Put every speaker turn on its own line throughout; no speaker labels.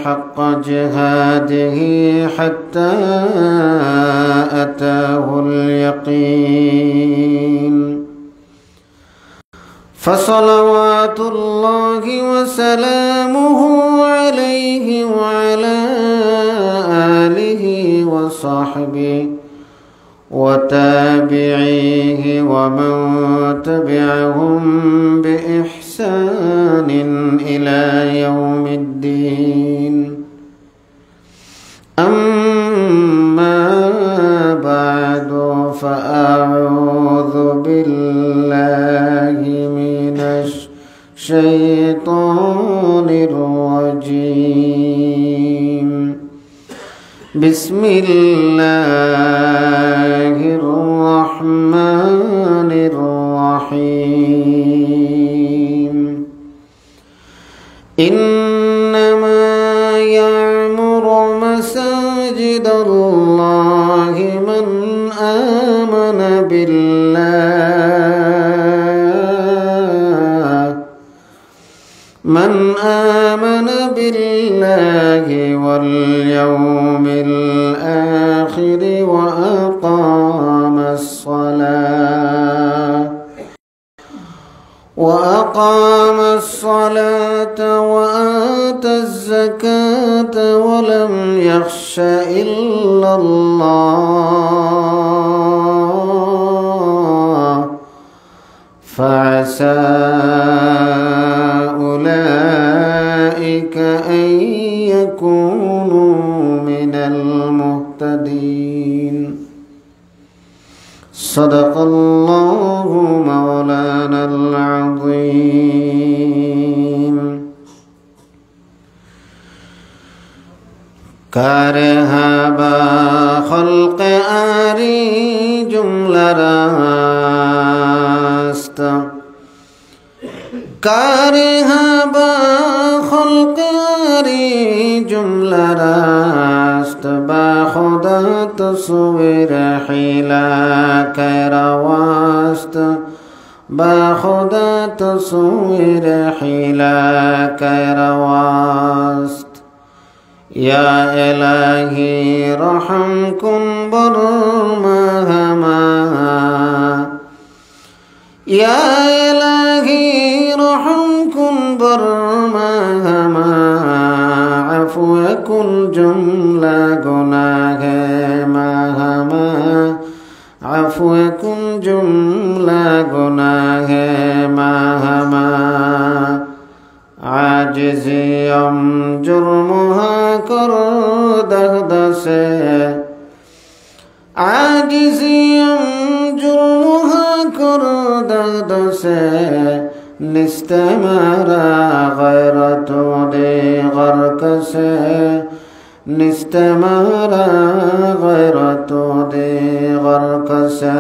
حق جهاده حتى أتاه اليقين فصلوات الله وسلامه عليه وعلى آله وصحبه وتابعيه ومن تبعهم بإحسان إلى يوم الدين أما بعد فأعوذ بالله من الشيطان الرجيم بسم الله الرحمن الرحيم إنما يعمر مساجد الله من آمن بالله واليوم الآخر وأقام الصلاة وآتى الزكاة ولم يخش إلا الله فعسى أولئك أن يكونوا من المهتدين صدق الله مولانا العظيم كارهابا خلق آري جملة راست كارهابا خلق آري جملة راست باخدا تصوير حيلا كيرواست باخدا تصوير حيلا كيرواست يا إلهي رحم كن برمهما يا إلهي رحم كن برمهما عفو كل جملة گناہ مهما عفو كل جملة گناہ مهما عاجزیم جرمها کر دهد سے عاجزیم جرمها کر دهد سے نستمرا غیرت دے غرق سے نستمرا غیرت دے غرق سے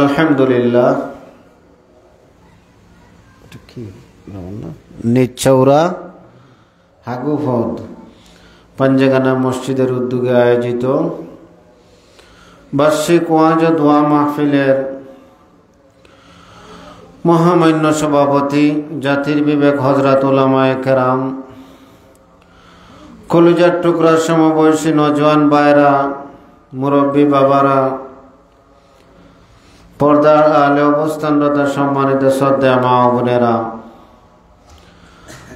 الحمدللہ নিচৌরা হাগুফদ পাঞ্জাগানা মসজিদের উদ্যোগে আয়োজিত বার্ষিক ওয়াজ ও দোয়া মাহফিলের মহামান্য সভাপতি জাতির বিবেক হযরত উলামায়ে কেরাম কলিজার টুকরা সমবয়সী নওজোয়ান ভাইরা মুরব্বী বাবারা পর্দার আলে অবস্থানরত সম্মানিত শ্রদ্ধেয় মা ও বোনেরা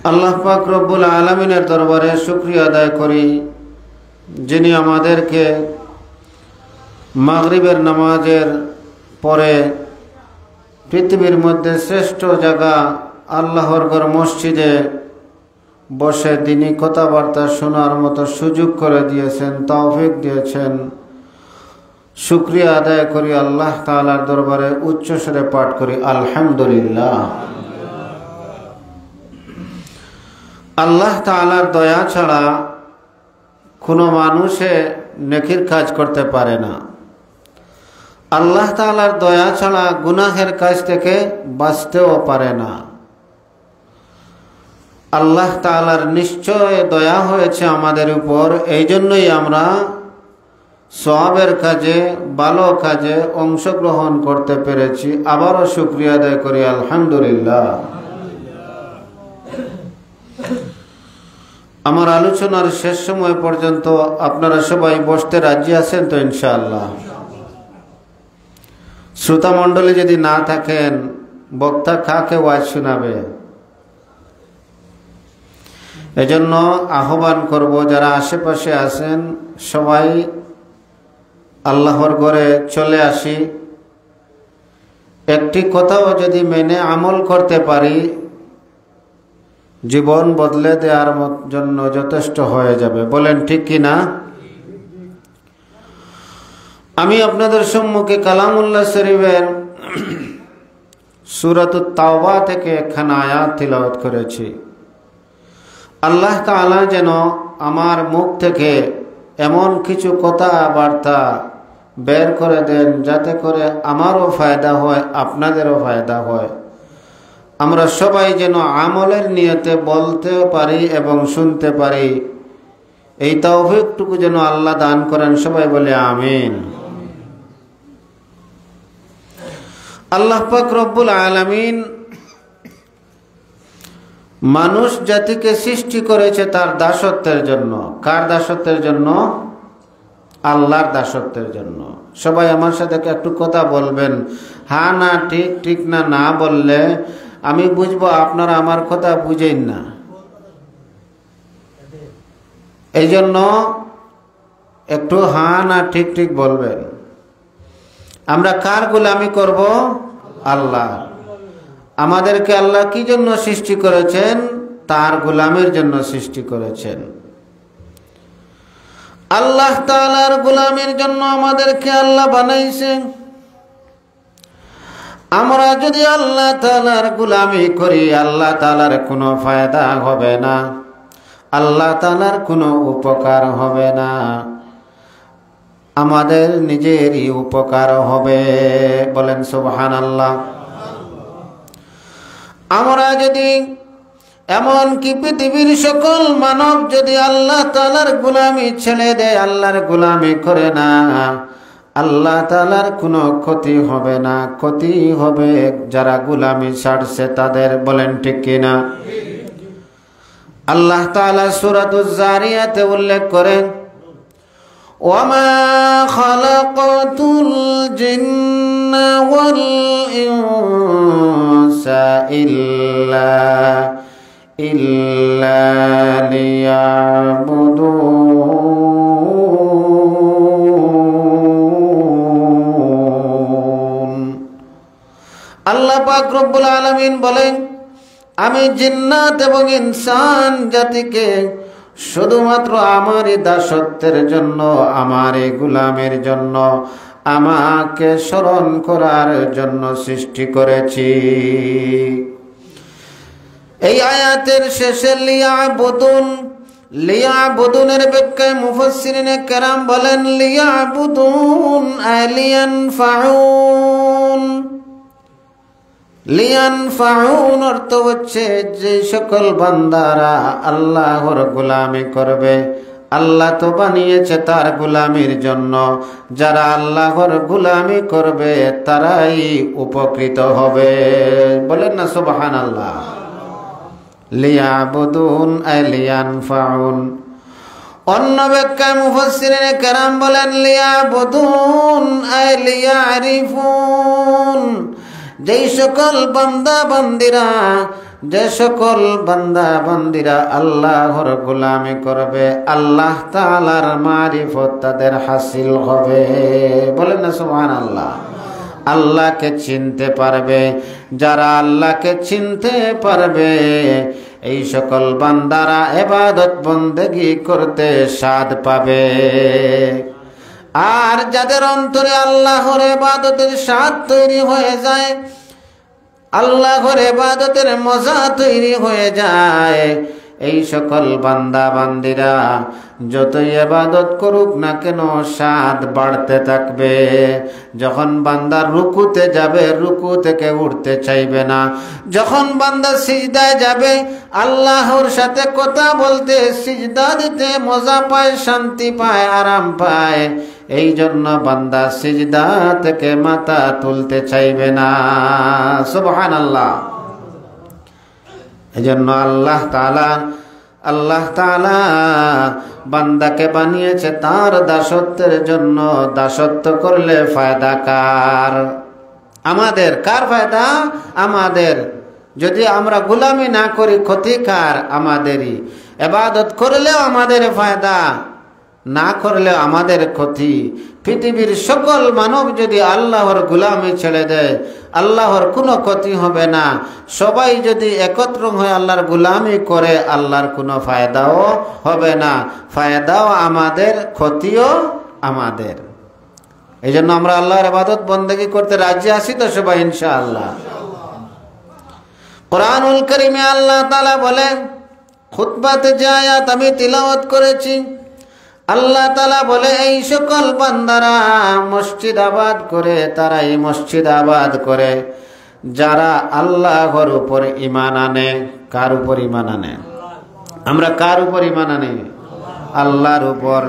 আল্লাহ পাক রব্বুল আলামিনের দরবারে শুকরিয়া আদায় করি যিনি আমাদেরকে মাগরিবের নামাজের পরে পৃথিবীর মধ্যে শ্রেষ্ঠ জায়গা আল্লাহর ঘর মসজিদে বসে দিনী কথাবার্তা শোনার মতো সুযোগ করে দিয়েছেন, তৌফিক দিয়েছেন। শুকরিয়া আদায় করি আল্লাহ তাআলার দরবারে, উচ্চ স্বরে পাঠ করি আলহামদুলিল্লাহ। আল্লাহ তাআলার দয়া ছাড়া কোনো মানুষে নেকির কাজ করতে পারে না। আল্লাহ তাআলার দয়া ছাড়া গুনাহের কাজ থেকে বাঁচতেও পারে না। আল্লাহ তাআলার নিশ্চয় দয়া হয়েছে আমাদের উপর, এই জন্যই আমরা সওয়াবের কাজে, ভালো কাজে অংশগ্রহণ করতে পেরেছি। আবারও শুকরিয়া আদায় করি আলহামদুলিল্লাহ। আমার আলোচনার শেষ সময় পর্যন্ত আপনারা সবাই বসতে রাজি আছেন তো ইনশাআল্লাহ? শ্রোতা মণ্ডলী যদি না থাকেন, বক্তা কাকে ওয়াজ শোনাবে? এজন্য আহ্বান করব, যারা আশেপাশে আছেন সবাই আল্লাহর ঘরে চলে আসি। একটি কথাও যদি মেনে আমল করতে পারি, জীবন বদলে দেওয়ার জন্য যথেষ্ট হয়ে যাবে। বলেন ঠিক কি না? আমি আপনাদের সম্মুখে কালামুল্লাহ শরীফের সূরাতুত তাওবা থেকে একখানা আয়াত তিলাওয়াত করেছি। আল্লাহ তাআলা যেন আমার মুখ থেকে এমন কিছু কথাবার্তা বের করে দেন যাতে করে আমারও ফায়দা হয়, আপনাদেরও ফায়দা হয়। আমরা সবাই যেন আমলের নিয়তে বলতে পারি এবং শুনতে পারি, এই তৌফিকটুকু যেন আল্লাহ দান করেন। সবাই বলে আমিন। আল্লাহ পাক রব্বুল আলামিন মানুষ জাতিকে সৃষ্টি করেছে তার দাসত্বের জন্য। কার দাসত্বের জন্য? আল্লাহর দাসত্বের জন্য। সবাই আমার সাথে একটু কথা বলবেন। হ্যাঁ না, ঠিক ঠিক না না বললে আমি বুঝবো আপনারা আমার কথা বুঝেন না। এই জন্য একটু হ্যাঁ না ঠিক ঠিক বলবেন। আমরা কার গোলামি করব? আল্লাহ। আমাদেরকে আল্লাহ কি জন্য সৃষ্টি করেছেন? তার গোলামের জন্য সৃষ্টি করেছেন। আল্লাহ তাআলার গোলামের জন্য আমাদেরকে আল্লাহ বানাইছেন। আমরা যদি আল্লাহ তাআলার গোলামি করি, আল্লাহ তাআলার কোনো ফায়দা হবে না, আল্লাহ তাআলার কোনো উপকার হবে না, আমাদের নিজেরই উপকার হবে। বলেন সুবহানাল্লাহ। আমরা যদি এমন কি পৃথিবীর সকল মানব যদি আল্লাহ তাআলার গোলামি ছেড়ে দেয়, আল্লাহর গোলামি করে না, আল্লাহ তাআলার কোনো ক্ষতি হবে না। ক্ষতি হবে যারা গোলামি ছাড়ছে তাদের। বলেন ঠিক কিনা? আল্লাহ তাআলা সূরাতুজ জারিয়াতে উল্লেখ করেন, ওয়ামা খালাকাতুল জিন্না ওয়াল ইনসা ইল্লা লিয়াবুদুন। আল্লাহ পাক রব্বুল আলামিন বলেন, আমি জিন্নাত এবং ইনসান জাতিকে শুধুমাত্র আমারই দাসত্বের জন্য, আমারই গোলামের জন্য, আমাকে স্মরণ করার জন্য সৃষ্টি করেছি। এই আয়াতের শেষে লিয়াবুদুন, লিয়াবুদুনের ব্যাখ্যায় মুফাসসিরিনে কেরাম বলেন লিয়াবুদুন আলিয়ানফাউন। লিয়ানফাউন অর্থ হচ্ছে যে সকল বান্দারা আল্লাহর গোলামি করবে, আল্লাহ তো বানিয়েছে তার গোলামির জন্য, যারা আল্লাহর গোলামি করবে তারাই উপকৃত হবে। বলেন না সুবহানাল্লাহ। লিয়াবুদুন আলিয়ানফাউন। অন্য ব্যাখ্যায় মুফাসসিরিনে কেরাম বলেন লিয়াবুদুন আলিয়ারিফুন। যেই সকল বান্দা বান্দিরা, যে সকল বান্দা বান্দিরা আল্লাহর গোলামি করবে, আল্লাহ তাআলার মারিফত তাদের হাসিল হবে। বলেন না সুবহানাল্লাহ। আল্লাহকে চিনতে পারবে। যারা আল্লাহকে চিনতে পারবে, এই সকল বান্দারা ইবাদত বন্দেগী করতে স্বাদ পাবে। আর যাদের অন্তরে আল্লাহর ইবাদতের স্বাদ তৈরি হয়ে যায়, আল্লাহর ইবাদতের মজা তৈরি হয়ে যায়, এই সকল বান্দা বান্দিরা যতই ইবাদত করুক না কেন স্বাদ বাড়তে থাকবে। যখন বান্দা রুকুতে যাবে, রুকু থেকে উঠতে চাইবে না। যখন বান্দা সিজদায় যাবে, আল্লাহর সাথে কথা বলতে, সিজদা দিতে মজা পায়, শান্তি পায়, আরাম পায়। এই জন্য বান্দা সিজদা থেকে মাথা তুলতে চাইবে না। সুবহানাল্লাহ। এজন্য আল্লাহ তাআলা বান্দাকে বানিয়েছে তার দাসত্বের জন্য। দাসত্ব করলে ফায়দা কার? আমাদের। কার ফায়দা? আমাদের। যদি আমরা গোলামি না করি ক্ষতি কার? আমাদেরই। ইবাদত করলেও আমাদের ফায়দা, না করলেও আমাদের ক্ষতি। পৃথিবীর সকল মানব যদি আল্লাহর গোলামি ছেড়ে দেয়, আল্লাহর কোনো ক্ষতি হবে না। সবাই যদি একত্র হয়ে আল্লাহর গোলামি করে, আল্লাহর কোনো ফায়দাও হবে না। ফায়দাও আমাদের, ক্ষতিও আমাদের। এই জন্য আমরা আল্লাহর ইবাদত বন্দেগী করতে রাজি আছি তো সবাই ইনশাআল্লাহ। কোরআনুল কারীমে আল্লাহ তাআলা বলেন, খুতবাতে যে আয়াত আমি তিলাওয়াত করেছি, আল্লাহ তাআলা বলে এই সকল বান্দারা মসজিদ আবাদ করে, তারা এই মসজিদ আবাদ করে যারা আল্লাহর উপর ঈমান আনে। কার উপর ঈমান আনে? আমরা কার উপর ঈমান আনি? আল্লাহর উপর।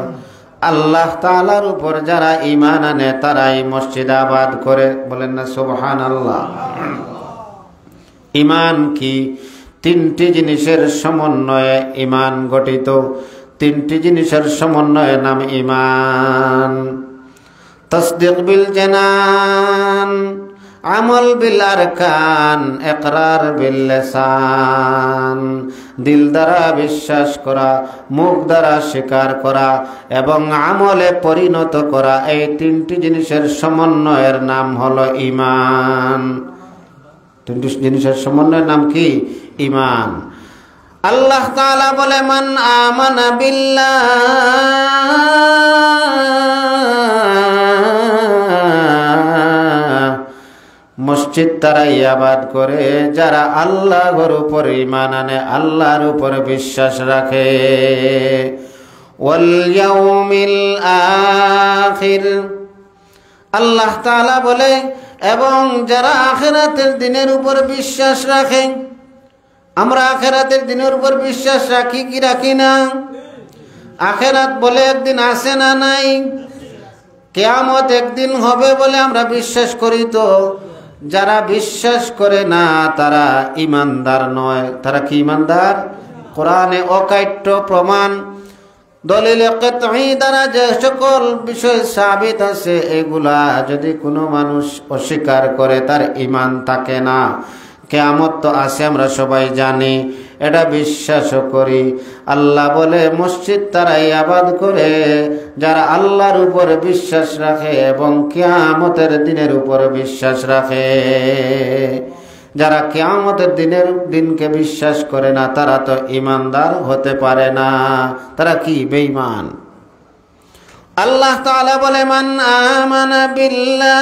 আল্লাহ তাআলার উপর যারা ঈমান আনে তারা এই মসজিদ আবাদ করে। বলেন না সুবহানাল্লাহ। ঈমান কি? তিনটি জিনিসের সমন্বয়ে ঈমান গঠিত। তিনটি জিনিসের সমন্বয়ে নাম ঈমান। তাসদীক বিল জানান, আমল বিল আরকান, ইকরার বিল লিসান। দিল দ্বারা বিশ্বাস করা, মুখ দ্বারা স্বীকার করা এবং আমলে পরিণত করা, এই তিনটি জিনিসের সমন্বয়ের নাম হলো ঈমান। তিনটি জিনিসের সমন্বয়ের নাম কি? ঈমান। আল্লাহ তাআলা বলে, মান আমানা বিল্লাহ, মসজিদ তারাই আবাদ করে যারা আল্লাহর উপর ঈমান আনে, আল্লাহর উপর বিশ্বাস রাখে। ওয়াল ইয়াউমিল আখির, আল্লাহ তাআলা বলে এবং যারা আখিরাতের দিনের উপর বিশ্বাস রাখে। আমরা আখিরাতের দিনের উপর বিশ্বাস রাখি কি রাখি না? আখিরাত বলে একদিন আসে না নাই? কিয়ামত একদিন হবে বলে আমরা বিশ্বাস করি তো। যারা বিশ্বাস করে না তারা ঈমানদার নয়। তারা কি ঈমানদার? কোরআনে অকাট্য প্রমাণ দলিল কিতাই দ্বারা যে সকল বিষয় সাবিত আছে, এগুলা যদি কোনো মানুষ অস্বীকার করে তার ঈমান থাকে না। কিয়ামত তো আছে, আমরা সবাই জানি, এটা বিশ্বাসও করি। আল্লাহ বলে মসজিদ তারাই আবাদ করে যারা আল্লাহর উপর বিশ্বাস রাখে এবং কিয়ামতের দিনের উপর বিশ্বাস রাখে। যারা কিয়ামতের দিনকে বিশ্বাস করে না তারা তো ঈমানদার হতে পারে না। তারা কি? বেঈমান। আল্লাহ তাআলা বলে, মান আমানা বিল্লাহ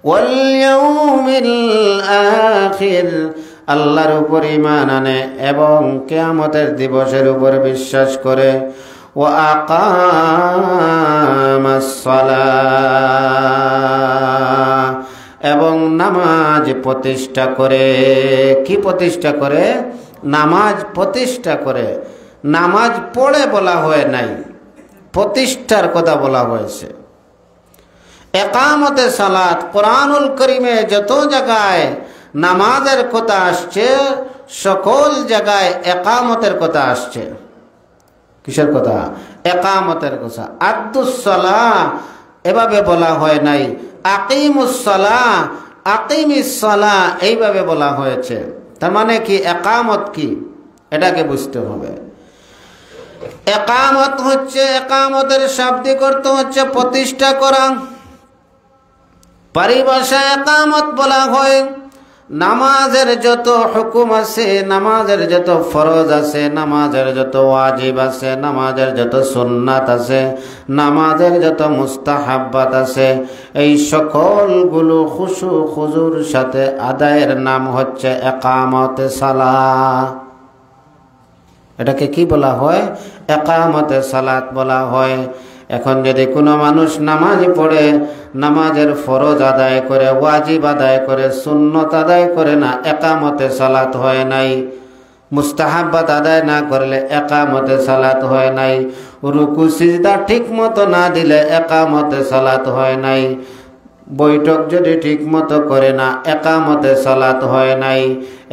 ওয়াল ইয়াউমিল আখির, আল্লাহর উপর ঈমান আনে এবং কিয়ামতের দিবসের উপর বিশ্বাস করে। ওয়া আকামাস সালাহ, এবং নামাজ প্রতিষ্ঠা করে। কি প্রতিষ্ঠা করে? নামাজ প্রতিষ্ঠা করে। নামাজ পড়ে বলা হয় নাই, প্রতিষ্ঠার কথা বলা হয়েছে। একামতে সালাত, কোরআনুল কারীমে যত জায়গায় নামাজের কথা আসছে সকল জায়গায় একামতের কথা আসছে। কিসের কথা? একামতের কথা। আদ্দুস সালাহ এভাবে বলা হয় নাই। আকিমুস সালাহ, আকিমিস সালাহ এইভাবে বলা হয়েছে। তার মানে কি? একামত কি এটাকে বুঝতে হবে। একামত হচ্ছে, একামতের শাব্দিক অর্থ হচ্ছে প্রতিষ্ঠা করা। পরিভাষায় একামত বলা হয় নামাজের যত হুকুম আছে, নামাজের যত ফরজ আছে, নামাজের যত ওয়াজিব আছে, নামাজের যত সুন্নাত আছে, নামাজের যত মুস্তাহাব্বাত আছে, এই সকলগুলো খুশু খুজুর সাথে আদায়ের নাম হচ্ছে একামতে সালাহ। এটাকে কি বলা হয়? একামতে সালাত বলা হয়। এখন যদি কোনো মানুষ নামাজ পড়ে, নামাজের ফরজ আদায় করে, ওয়াজিব আদায় করে, সুন্নত আদায় করে না, একামতে সালাত হয় নাই। মুস্তাহাব্বাত আদায় না করলে একামতে সালাত হয় নাই। রুকু সিজদা ঠিক মতো না দিলে একামতে সালাত হয় নাই। বৈঠক যদি ঠিক মতো করে না, একামতে সালাত হয় নাই।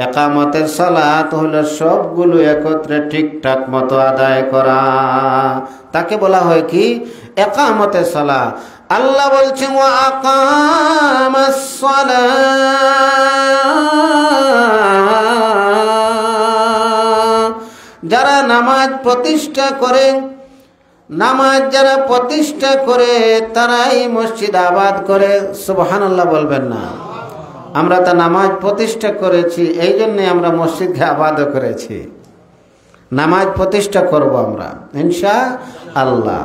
একামতে সালাত হলো সবগুলো একত্রে ঠিকঠাক মতো আদায় করা, তাকে বলা হয় কি? একামতে সালাত। আল্লাহ বলছেন ওয়া আকামাস সালাত, যারা নামাজ প্রতিষ্ঠা করে, নামাজ যারা প্রতিষ্ঠা করে তারাই মসজিদ আবাদ করে। সুবহানাল্লাহ বলবেন না? আমরা তো নামাজ প্রতিষ্ঠা করেছি, এই জন্যে আমরা মসজিদকে আবাদও করেছি। নামাজ প্রতিষ্ঠা করব আমরা ইনশাআল্লাহ।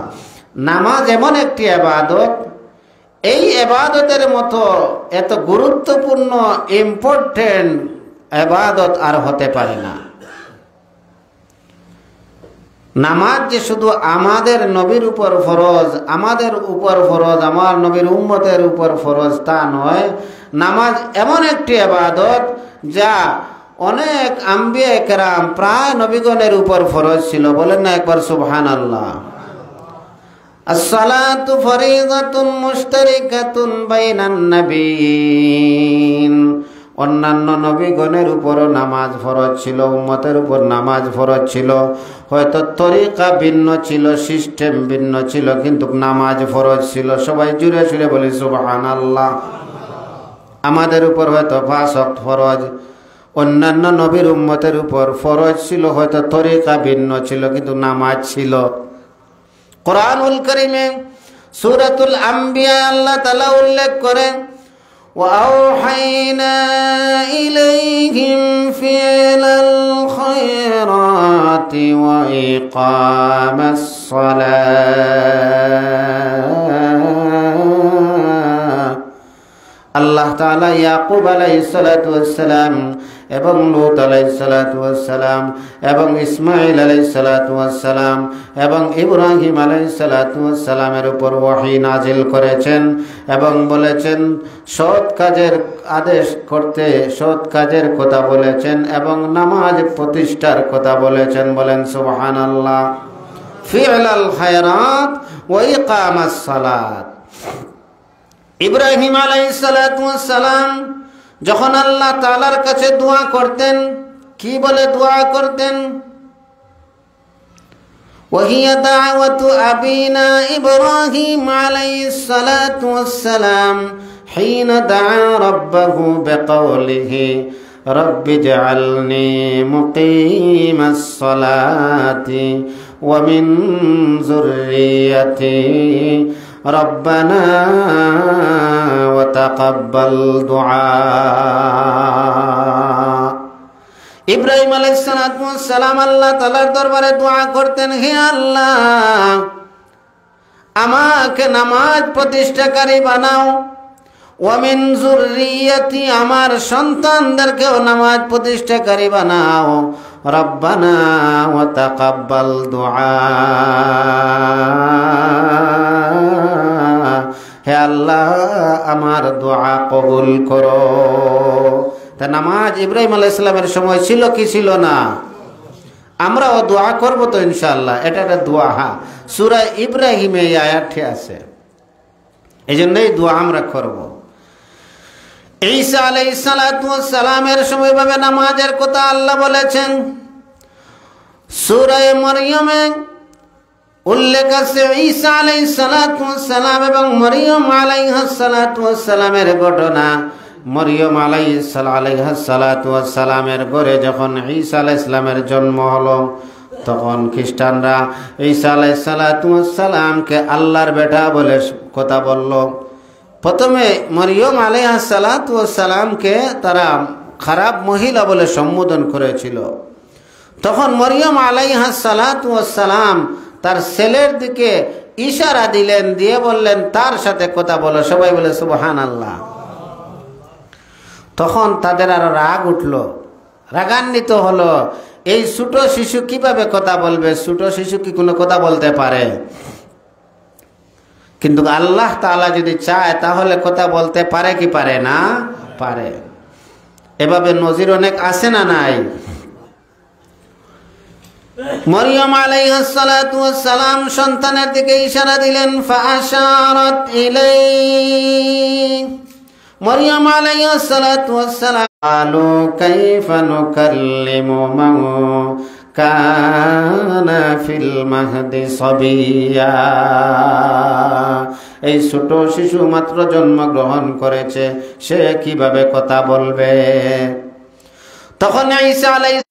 নামাজ এমন একটি ইবাদত, এই ইবাদতের মতো এত গুরুত্বপূর্ণ ইম্পর্টেন্ট ইবাদত আর হতে পারে না। নামাজ যে শুধু আমাদের নবীর উপর ফরজ, আমাদের উপর ফরজ, আমার নবীর উম্মতের উপর ফরজ তা নয়। নামাজ এমন একটি ইবাদত যা অনেক আম্বিয়া কেরাম, প্রায় নবীগণের উপর ফরজ ছিল। বলেন না একবার সুবহানাল্লাহ। আসসালাতু ফরিযাতুন মুশতারিকাতুন বাইনান নাবিয়িন, অন্যান্য নবীগণের উপরও নামাজ ফরজ ছিল, উম্মতের উপর নামাজ ফরজ ছিল। হয়তো তরিকা ভিন্ন ছিল, সিস্টেম ভিন্ন ছিল, কিন্তু নামাজ ফরজ ছিল। সবাই জুড়ে জুড়ে বলি সুবহানাল্লাহ। আমাদের উপর হয়তো 5 ওয়াক্ত ফরজ, অন্যান্য নবীর উম্মতের উপর ফরজ ছিল, হয়তো তরিকা ভিন্ন ছিল, কিন্তু নামাজ ছিল। কোরআনুল কারীমে সূরাতুল আম্বিয়া আল্লাহ তাআলা উল্লেখ করেন وأوحينا إليهم فعل الخيرات وإقام الصلاة। আল্লাহ তাআলা ইয়াকুব আলাইহিস সালাতু ওয়াস সালাম এবং লূত আলাইহিস সালাতু ওয়াস সালাম এবং ইসমাঈল আলাইহিস সালাতু ওয়াস সালাম এবং ইব্রাহিম আলাইহিস সালাতু ওয়াস সালামের উপর ওহী নাজিল করেছেন এবং বলেছেন সৎ কাজের আদেশ করতে, সৎ কাজের কথা বলেছেন এবং নামাজ প্রতিষ্ঠার কথা বলেছেন। বলেন সুবহানাল্লাহ। ফি'লাল খায়রাত ওয়া ইকামাস সালাত। ইব্রাহিম আলাইহিস সালাতু ওয়াস সালাম যখন আল্লাহ তাআলার কাছে দোয়া করতেন, কি বলে দোয়া করতেন? ওয়াহিয়া দাওয়াতু আবিনা ইব্রাহিম আলাইহিস সালাতু ওয়াস সালাম হিনা দাআ রাব্বাহু বিকাওলিহি রাব্বি ইজআলনি মুকিমাস সালাতি ওয়া মিন যুররিয়্যাতি রব্বানা ওয়া তাকাব্বাল দুআ। ইব্রাহিম আলাইহিস সালাম আল্লাহ তাআলার দরবারে দোয়া করতেন, হে আল্লাহ আমাকে নামাজ প্রতিষ্ঠাকারী বানাও, ওয়া মিন যুররিয়্যাতি আমার সন্তানদেরকেও নামাজ প্রতিষ্ঠাকারী বানাও, রব্বানা ওয়া তাকাব্বাল দুআ। হে আল্লাহ আমার দোয়া কবুল করো। তা নামাজ ইব্রাহিম আলাইহিস সালামের সময় ছিল কি ছিল না? আমরাও দোয়া করব তো ইনশাআল্লাহ। এটা একটা দোয়া। হ্যাঁ, সূরা ইব্রাহিমে এই আয়াতটি আছে, এই জন্যই দোয়া আমরা করব। ঈসা আলাইহিস সালাতু ওয়াস সালামের সময় ভাবে নামাজের কথা আল্লাহ বলেছেন। সূরা মরিয়মে উল্লেখ আছে ঈসা আলাইহিস সালাতু ওয়াস সালাম এবং মরিয়ম আলাইহাস সালাতু ওয়াস সালামের ঘটনা। মরিয়ম আলাইহিস সালাতু ওয়াস সালামের ঘরে যখন ঈসা আলাইহিস সালামের জন্ম হলো, তখন খ্রিস্টানরা ঈসা আলাইহিস সালাতু ওয়াস সালামকে আল্লাহর বেটা বলে কথা বলল। প্রথমে মরিয়ম আলাইহাস সালাতু ওয়াস সালামকে তারা খারাপ মহিলা বলে সম্বোধন করেছিল। তখন মরিয়ম আলাইহাস সালাতু ওয়াস সালাম তার ছেলের দিকে ইশারা দিলেন, দিয়ে বললেন তার সাথে কথা বলো। সবাই বলে সুবহানাল্লাহ। তখন তাদের আরো রাগ উঠল, রাগান্বিত হলো। এই ছোট শিশু কিভাবে কথা বলবে? ছোট শিশু কি কোনো কথা বলতে পারে? কিন্তু আল্লাহ তাআলা যদি চায় তাহলে কথা বলতে পারে কি পারে না? পারে। এভাবে নজির অনেক আছে না নাই? মরিয়ম আলাইহিস সালাতু ওয়াস সালাম সন্তানের দিকে ইশারা দিলেন, ফাআশারাত ইলাইহি। মরিয়ম আলাইহিস সালাতু ওয়াস সালাম আলো কাইফা নুকাল্লিমু মান কানা ফিল মাহদি সাবিয়া। এই ছোট শিশু মাত্র জন্মগ্রহণ করেছে, সে কিভাবে কথা বলবে? তখন ঈসা আলাইহিস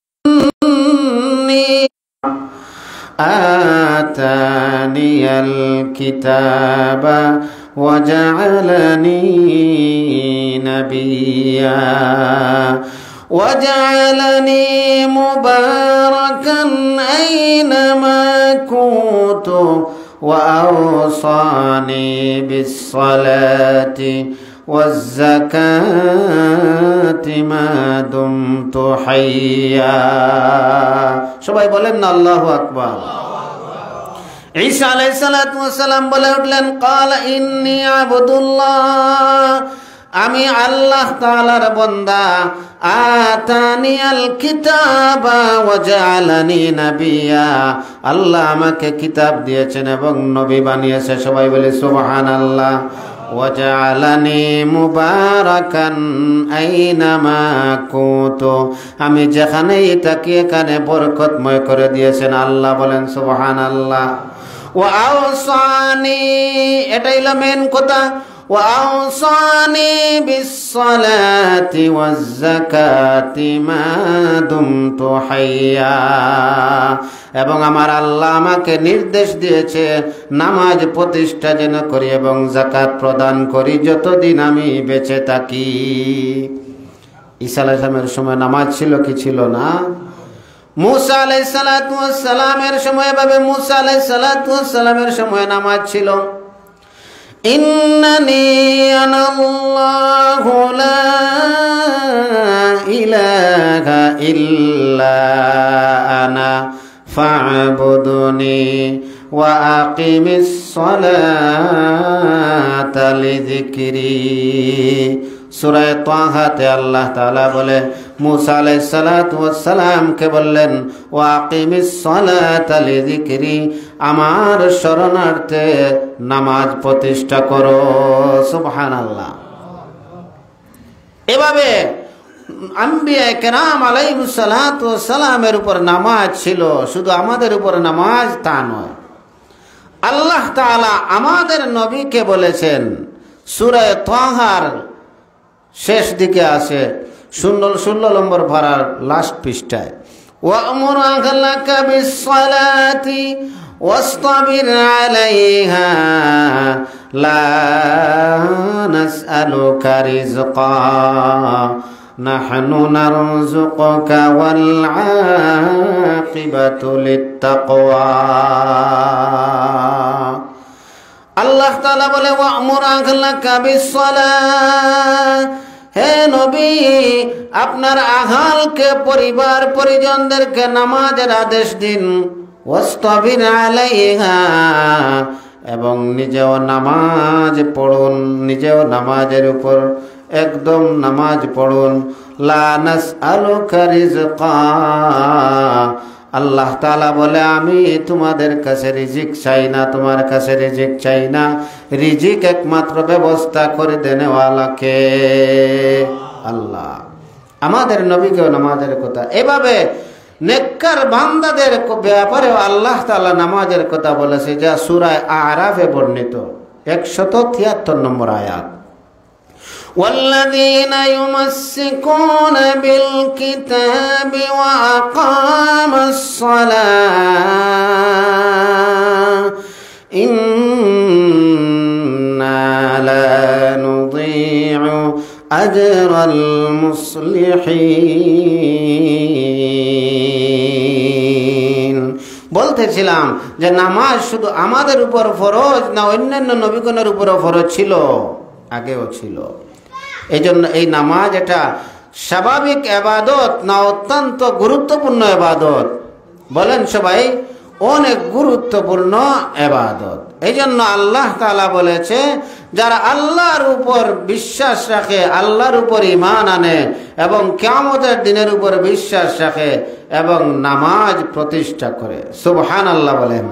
আতানিয়াল কিতাবা ওয়া জাআলানি নাবিয়্যা ওয়া জাআলানি মুবারাকান আইনামা কুনতু ওয়া আওসানি বিস-সালাতি ওয়াজ-যাকাতি মা দুমতু হাইয়্যা। সবাই বলেন না আল্লাহু আকবার। ঈসা আলাইহিস সালাতু ওয়াস সালাম বলে উঠলেন, ক্বালা ইন্নী আবদুল্লাহ, আমি আল্লাহ তাআলার বান্দা। আতানিয়াল কিতাবা ওয়া জাআলানি নাবিয়্যা, আল্লাহ আমাকে কিতাব দিয়েছেন এবং নবী বানিয়েছে। সবাই বলে সুবহানাল্লাহ। ওয়া জাআলানি মুবারাকান আইনামা কুনতু, আমি যেখানেই থাকি এখানে বরকতময় করে দিয়েছেন আল্লাহ। বলেন সুবহানাল্লাহ। ওয়া আওসানি, এটাই হলো মেন কথা। ওয়া আওসানি বিস-সালাতি ওয়াজ-যাকাতি মা দুমতু হাইয়্যা, এবং আমার আল্লাহ আমাকে নির্দেশ দিয়েছে নামাজ প্রতিষ্ঠা যেন করি এবং যাকাত প্রদান করি যতদিন আমি বেঁচে থাকি। ঈসা আলাইহিস সালামের সময় নামাজ ছিল কি ছিল না? মুসা আলাইহিস সালাতু ওয়াস সালামের সময় এভাবে মুসা আলাইহিস সালাতু ওয়াস সালামের সময় নামাজ ছিল। ইন্নানি আনাল্লাহু লা ইলাহা ইল্লা আনা ফা'বুদনি ওয়া আকিমিস সালাতা লিযিকরি। সূরা তাহাতে আল্লাহ তাআলা বলে মুসা আলাইহিস সালাতু ওয়াস সালামকে বললেন, ওয়া আকিমিস সালাতা লিযিকরি, আমার শরণার্থে নামাজ প্রতিষ্ঠা করো। সুবহানাল্লাহ। এভাবে আম্বিয়ায়ে কেরাম আলাইহিস সালাতু ওয়াস সালামের উপর নামাজ ছিল। শুধু আমাদের উপর নামাজ তা নয়, আল্লাহ তাআলা আমাদের নবীকে বলেছেন, সূরা তাহার শেষ দিকে আছে 16 নম্বর পারার লাস্ট পৃষ্ঠায়, ওয়া'মুর আহলাকা বিস-সালাতি ওয়াসতাবির আলাইহা লা নাসআলুকা রিজকা নাহনু নারযুকুকা ওয়াল আকিবাতু লিত-তাকওয়া। আল্লাহ তাআলা বলে, ওয়া'মুর আহলাকা বিস-সালাত, হে নবী আপনার আহলকে, পরিবার পরিজনদেরকে নামাজের আদেশ দিন। ওয়াসতাবির আলাইহা, এবং নিজেও নামাজ পড়ুন, নিজেও নামাজের উপর একদম নামাজ পড়ুন। লা নাসআলুকা রিজকা, আল্লাহ তাআলা বলে আমি তোমাদের কাছে রিজিক চাই না, তোমার কাছে রিজিক চাই না। রিজিক একমাত্র ব্যবস্থা করে দেনেওয়ালাকে আল্লাহ। আমাদের নবীকেও নামাজের কথা, এভাবে নেককার বান্দাদের ব্যাপারে আল্লাহ তাআলা নামাজের কথা বলেছে, যা সূরা আরাফে বর্ণিত 173 নম্বর আয়াত। والذين يمسكون بالكتاب وأقاموا الصلاة إنا لا نضيع أجر المصلحين। বলতেছিলাম যে নামাজ শুধু আমাদের উপর ফরজ না, অন্যান্য নবীগণের উপরও ফরজ ছিল, আগেও ছিল। এই জন্য এই নামাজ এটা স্বাভাবিক ইবাদত না অত্যন্ত গুরুত্বপূর্ণ ইবাদত? বলেন সবাই। অনেক গুরুত্বপূর্ণ ইবাদত। এই জন্য আল্লাহ তাআলা বলেছে, যারা আল্লাহর উপর বিশ্বাস রাখে, আল্লাহর উপর ঈমান আনে এবং কিয়ামতের দিনের উপর বিশ্বাস রাখে এবং নামাজ প্রতিষ্ঠা করে। সুবহানাল্লাহ বলেন।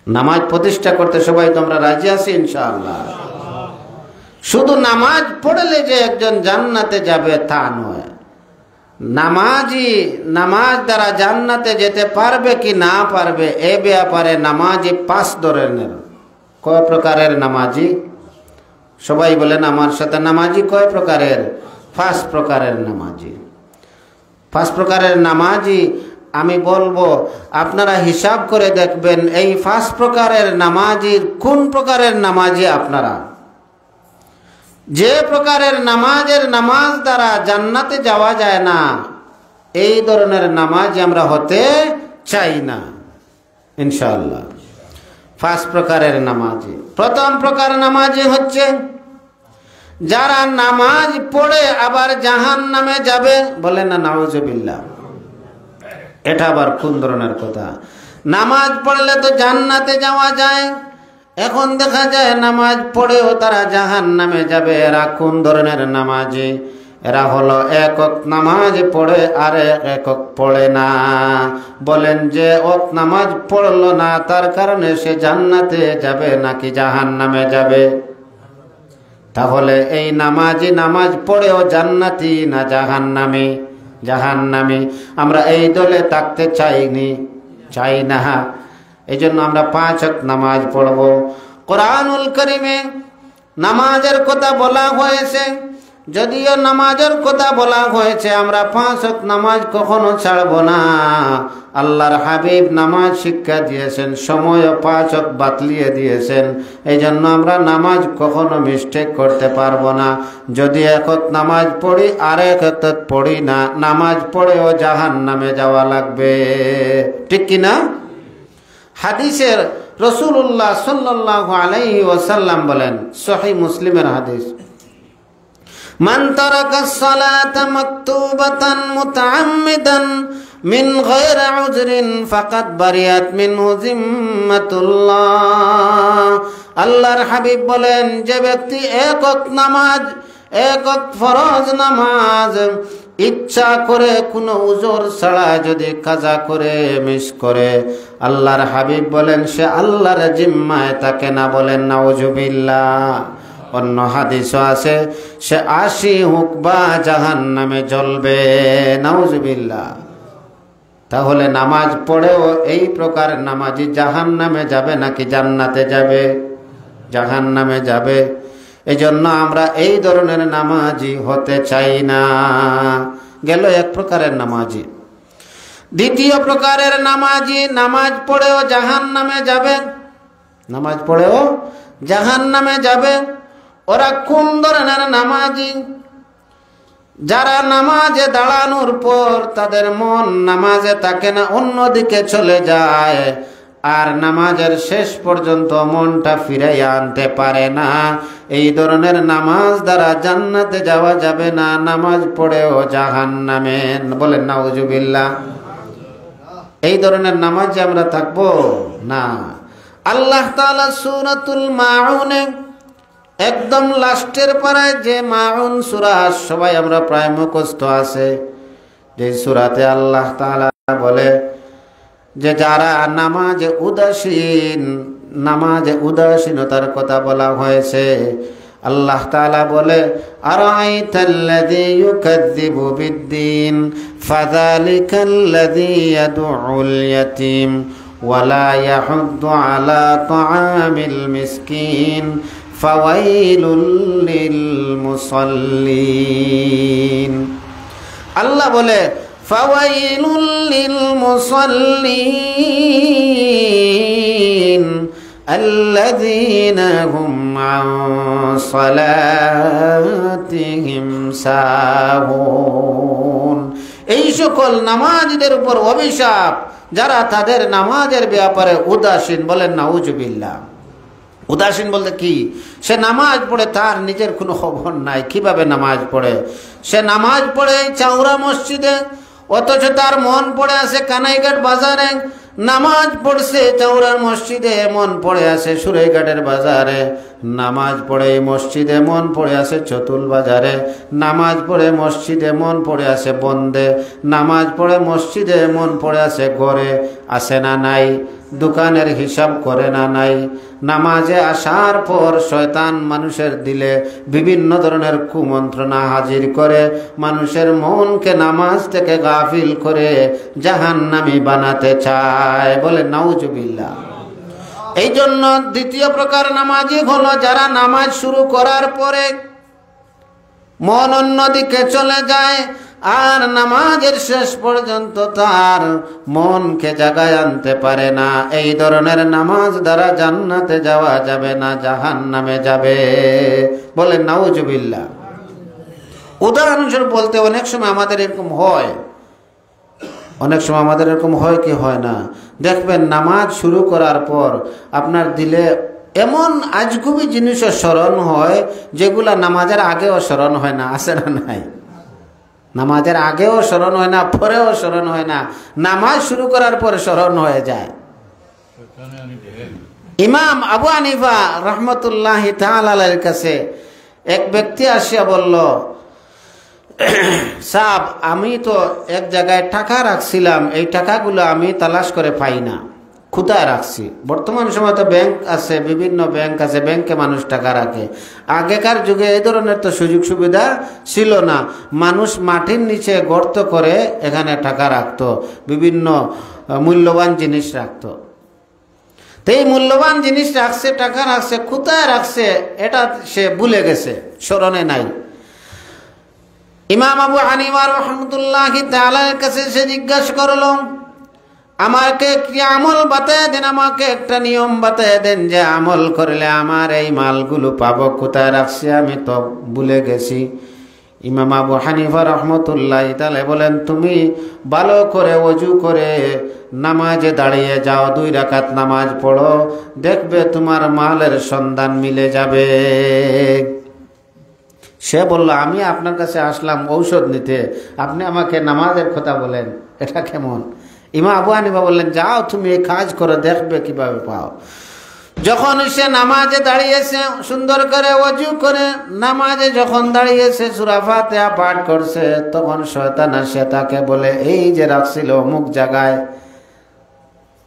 নামাজ প্রতিষ্ঠা করতে সবাই তোমরা রাজি আছি ইনশাআল্লাহ? শুধু নামাজ পড়লে যে একজন জান্নাতে যাবে তা নয়। নামাজ দ্বারা জান্নাতে যেতে পারবে কি না পারবে এ ব্যাপারে নামাজি 5 ধরনের। কয় প্রকারের নামাজি? সবাই বলেন আমার সাথে, নামাজি কয় প্রকারের? 5 প্রকারের নামাজি। 5 প্রকারের নামাজি আমি বলবো, আপনারা হিসাব করে দেখবেন এই 5 প্রকারের নামাজির কোন প্রকারের নামাজি আপনারা। যে প্রকারের নামাজ দ্বারা জান্নাতে যাওয়া যায় না, এই ধরনের নামাজ আমরা হতে চাই না ইনশাআল্লাহ। 5 প্রকারের নামাজি। প্রথম প্রকার নামাজি হচ্ছে যারা নামাজ পড়ে আবার জাহান্নামে যাবে। বলেন না নাউজুবিল্লাহ। এটা আবার কোন ধরনের কথা? নামাজ পড়লে তো জান্নাতে যাওয়া যায়, এখন দেখা যায় নামাজ পড়েও তারা জাহান্নামে যাবে। এরা কোন ধরনের নামাজি? এরা হলো এক ওয়াক্ত নামাজ পড়ে আর এক ওয়াক্ত পড়ে না। বলেন, যে ওয়াক্ত নামাজ পড়লো না তার কারণে সে জান্নাতে যাবে নাকি জাহান্নামে যাবে? তাহলে এই নামাজি নামাজ পড়েও জান্নাতি না জাহান্নামী? জাহান্নামী। আমরা এই দলে থাকতে চাই না। এই জন্য আমরা 5 ওয়াক্ত নামাজ পড়ব। কোরআনুল কারীমে নামাজের কথা বলা হয়েছে, যদিও নামাজের কথা বলা হয়েছে, আমরা 5 ওয়াক্ত নামাজ কখনো ছাড়ব না। আল্লাহর হাবিব নামাজ শিক্ষা দিয়েছেন, সময়ও 5 ওয়াক্ত বাতলিয়ে দিয়েছেন। এই জন্য আমরা নামাজ কখনো মিস্টেক করতে পারবো না। যদি এক ওয়াক্ত নামাজ পড়ি আর এক ওয়াক্ত পড়ি না, নামাজ পড়েও জাহান্নামে যাওয়া লাগবে। ঠিক কি না? হাদিসের রাসূলুল্লাহ সাল্লাল্লাহু আলাইহি ওয়াসাল্লাম বলেন, সহিহ মুসলিমের হাদিস, মান তারাকাস সালাতা মাকতুবাতান মুতাআম্মিদান মিন গায়রি উযরিন ফাকাদ বারিয়াত মিনহু জিম্মাতুল্লাহ। আল্লাহর হাবিব বলেন, যে ব্যক্তি এক ওয়াক্ত ফরজ নামাজ ইচ্ছা করে কোনো উজর ছাড়া যদি কাজা করে মিস করে, আল্লাহর হাবিব বলেন সে আল্লাহর জিম্মায় থাকে না। বলেন নাউজুবিল্লাহ। অন্য হাদিসও আছে, সে 80 হুকবা জাহান্নামে জ্বলবে। নাউজুবিল্লাহ। তাহলে নামাজ পড়েও এই প্রকার নামাজি জাহান্নামে যাবে নাকি জান্নাতে যাবে? জাহান্নামে যাবে। এজন্য আমরা এই ধরনের নামাজি হতে চাই না। গেল এক প্রকারের নামাজি। দ্বিতীয় প্রকারের নামাজি, নামাজ পড়েও জাহান্নামে যাবে। নামাজ পড়েও জাহান্নামে যাবে। ওরা কোন ধরনের নামাজি? যারা নামাজে দাঁড়ানোর পর তাদের মন নামাজে থাকে না, অন্যদিকে চলে যায়, আর নামাজের শেষ পর্যন্ত মনটা ফিরাইয়া আনতে পারে না। এই ধরনের নামাজ দ্বারা জান্নাতে যাওয়া যাবে না, নামাজ পড়েও জাহান্নামে। বলেন নাউজুবিল্লাহ। এই ধরনের নামাজে আমরা থাকবো না। আল্লাহ তাআলা সূরাতুল মাউনে একদম লাস্টের পারায় যে মাউন সূরা, সবাই আমরা প্রায় মুখস্থ আছে, যে সূরাতে আল্লাহ তাআলা বলে যে যারা নামাজে উদাসীনতার কথা বলা হয়েছে। আল্লাহ তাআলা বলে, আরাআইতাল্লাযী ইউকাযযিবু বিদ্দীন ফাযালিকাল্লাযী ইয়াদউল ইয়াতীম ওয়ালা ইয়াহুদ্দু আলা তাআমিল মিসকিন ফাওয়াইলুল লিল মুসাল্লিন। আল্লাহ বলে, ফাওয়াইলুল লিল মুসাল্লিন আল্লাযীনা হুম আন সালাতিহিম সাহুন। এই সকল নামাজীদের উপর অভিশাপ যারা তাদের নামাজের ব্যাপারে উদাসীন। বলেন নাউজুবিল্লাহ। উদাসীন বলতে কি? সে নামাজ পড়ে তার নিজের কোনো খবর নাই। কিভাবে নামাজ পড়ে? সে নামাজ পড়ে চাউরা মসজিদে, অথচ তার মন পড়ে আছে কানাইঘাট বাজারে, নামাজ পড়ছে চৌরার মসজিদে, মন পড়ে আছে সুরাইঘাটের বাজারে, নামাজ পড়ে মসজিদে, মন পড়ে আছে চতুল বাজারে, নামাজ পড়ে মসজিদে, মন পড়ে আছে বন্দে, নামাজ পড়ে মসজিদে, মন পড়ে আছে ঘরে, আছে না নাই? দোকানের হিসাব করে না নাই? নামাজে আসার পর শয়তান মানুষের দিলে বিভিন্ন ধরনের কুমন্ত্রণা হাজির করে, মানুষের মনকে নামাজ থেকে গাফিল করে জাহান্নামী বানাতে চায়। বলে নাউজুবিল্লাহ। এই জন্য দ্বিতীয় প্রকার নামাজি হলো যারা নামাজ শুরু করার পরে মন অন্যদিকে চলে যায় আর নামাজের শেষ পর্যন্ত তার মনকে জাগায় আনতে পারে না। এই ধরনের নামাজ দ্বারা জান্নাতে যাওয়া যাবে না, জাহান্নামে যাবে। বলে নাউজুবিল্লাহ। উদাহরণস্বরূপ বলতে অনেক সময় আমাদের এরকম হয়, অনেক সময় আমাদের এরকম হয় কি হয় না, দেখবেন নামাজ শুরু করার পর আপনার দিলে এমন আজগুবি জিনিসও স্মরণ হয় যেগুলা নামাজের আগেও স্মরণ হয় না। আছে না নাই? নামাজের আগেও স্মরণ হয় না, পরেও স্মরণ হয় না, নামাজ শুরু করার পর স্মরণ হয়ে যায়। ইমাম আবু হানিফা রহমতুল্লাহি তাআলা আলাইহির কাছে এক ব্যক্তি আসিয়া বলল, সাহেব, আমি তো এক জায়গায় টাকা রাখছিলাম, এই টাকাগুলো আমি তালাশ করে পাই না, কোথায় রাখছি? বর্তমান সময় তো ব্যাংক আছে, বিভিন্ন ব্যাংক আছে, ব্যাংকে মানুষ টাকা রাখে। আগেকার যুগে এই ধরনের তো সুযোগ সুবিধা ছিল না। মানুষ মাটির নিচে গর্ত করে এখানে টাকা রাখতো, বিভিন্ন মূল্যবান জিনিস রাখতো। তো এই মূল্যবান জিনিস রাখছে, টাকা রাখছে, কোথায় রাখছে এটা সে ভুলে গেছে, স্মরণে নাই। ইমাম আবু হানিফা রাহমাতুল্লাহি তাআলার কাছে সে জিজ্ঞাসা করল, আমাকে কি আমল বাতায় দেন, আমাকে একটা নিয়ম বাতায় দেন যে আমল করলে আমার এই মালগুলো পাবো, কোথায় রাখছি আমি তো ভুলে গেছি। ইমাম আবু হানিফা রহমতুল্লাহি তাআলা বলেন, তুমি ভালো করে ওযু করে নামাজে দাঁড়িয়ে যাও, 2 রাকাত নামাজ পড়ো, দেখবে তোমার মালের সন্ধান মিলে যাবে। সে বলল, আমি আপনার কাছে আসলাম ঔষধ নিতে, আপনি আমাকে নামাজের কথা বলেন, এটা কেমন? ইমাম আবু হানিফা বললেন, যাও তুমি এই কাজ করো, দেখবে কিভাবে পাও। যখন সে নামাজে দাঁড়িয়েছে, সুন্দর করে ওযু করে নামাজে যখন দাঁড়িয়েছে, সূরা ফাতিহা পাঠ করছে, তখন শয়তান এসে তাকে বলে, এই যে রাখছিল অমুক জায়গায়।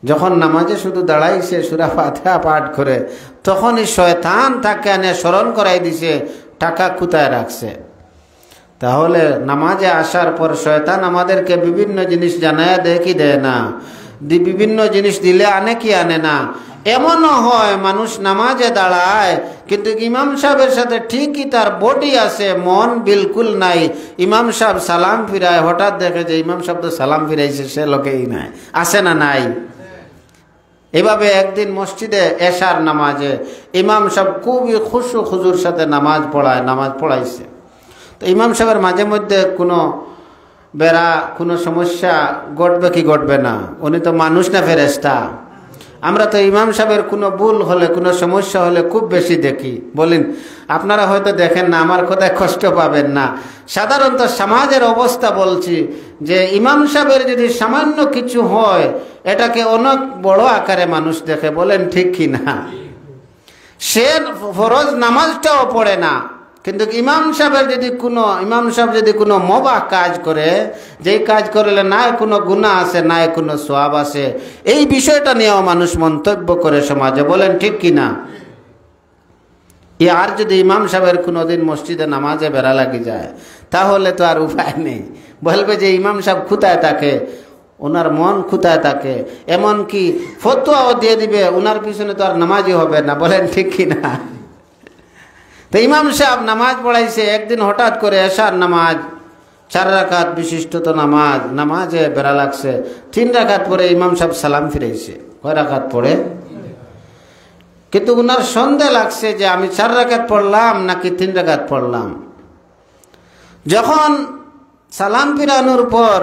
যখন নামাজে শুধু দাঁড়াইছে সূরা ফাতিহা পাঠ করে, তখনই শয়তান তাকে এনে স্মরণ করাই দিছে টাকা কোথায় রাখছে। তাহলে নামাজে আসার পর শয়তান আমাদেরকে বিভিন্ন জিনিস জানায় দেয় কি দেয় না? বিভিন্ন জিনিস দিলে আনে কি আনে না? এমনও হয় মানুষ নামাজে দাঁড়ায় কিন্তু ইমাম সাহেবের সাথে ঠিকই তার বডি আছে, মন বিলকুল নাই। ইমাম সাহেব সালাম ফিরায়, হঠাৎ দেখে যে ইমাম সাহেব তো সালাম ফিরাইছে, সে লোকেই নাই। আছে না নাই? এভাবে একদিন মসজিদে এশার নামাজে ইমাম সাহেব খুবই খুশু খুজুর সাথে নামাজ পড়াইছে। তো ইমাম সাহেবের মাঝে মধ্যে কোনো কোনো সমস্যা ঘটবে কি ঘটবে না? উনি তো মানুষ না ফেরেশতা। আমরা তো ইমাম সাহেবের কোনো ভুল হলে, কোনো সমস্যা হলে খুব বেশি দেখি। বলেন, আপনারা হয়তো দেখেন না, আমার কথায় কষ্ট পাবেন না। সাধারণত সমাজের অবস্থা বলছি যে ইমাম সাহেবের যদি সামান্য কিছু হয়, এটাকে অনেক বড় আকারে মানুষ দেখে। বলেন ঠিক কি না? সে ফরজ নামাজটাও পড়ে না, কিন্তু ইমাম সাহেব যদি কোনো মোবাহ কাজ করে, যেই কাজ করলে না কোনো গুনাহ আছে না কোনো সওয়াব আছে, এই বিষয়টা নিয়েও মানুষ মন্তব্য করে সমাজে। বলেন ঠিক কি না? আর যদি ইমাম সাহেবের কোনোদিন মসজিদে নামাজে বেড়া লাগি যায়, তাহলে তো আর উপায় নেই। বলবে যে ইমাম সাহেব কোথায় থাকে, ওনার মন কোথায় থাকে, এমনকি ফতোয়াও দিয়ে দিবে, ওনার পিছনে তো আর নামাজই হবে না। বলেন ঠিক কি না? তো ইমাম সাহেব নামাজ পড়াইছে, একদিন হঠাৎ করে এশার নামাজ 4 রাকাত বিশিষ্ট তো নামাজে বেড়া লাগছে। 3 রাকাত পরে ইমাম সাহেব সালাম ফিরাইছে। কয় রাকাত পড়ে? কিন্তু উনার সন্দেহ লাগছে যে আমি 4 রাকাত পড়লাম নাকি 3 রাকাত পড়লাম। যখন সালাম ফিরানোর পর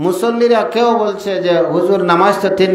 মুসল্লিরা কেউ বলছে যে হুজুর নামাজ তো 3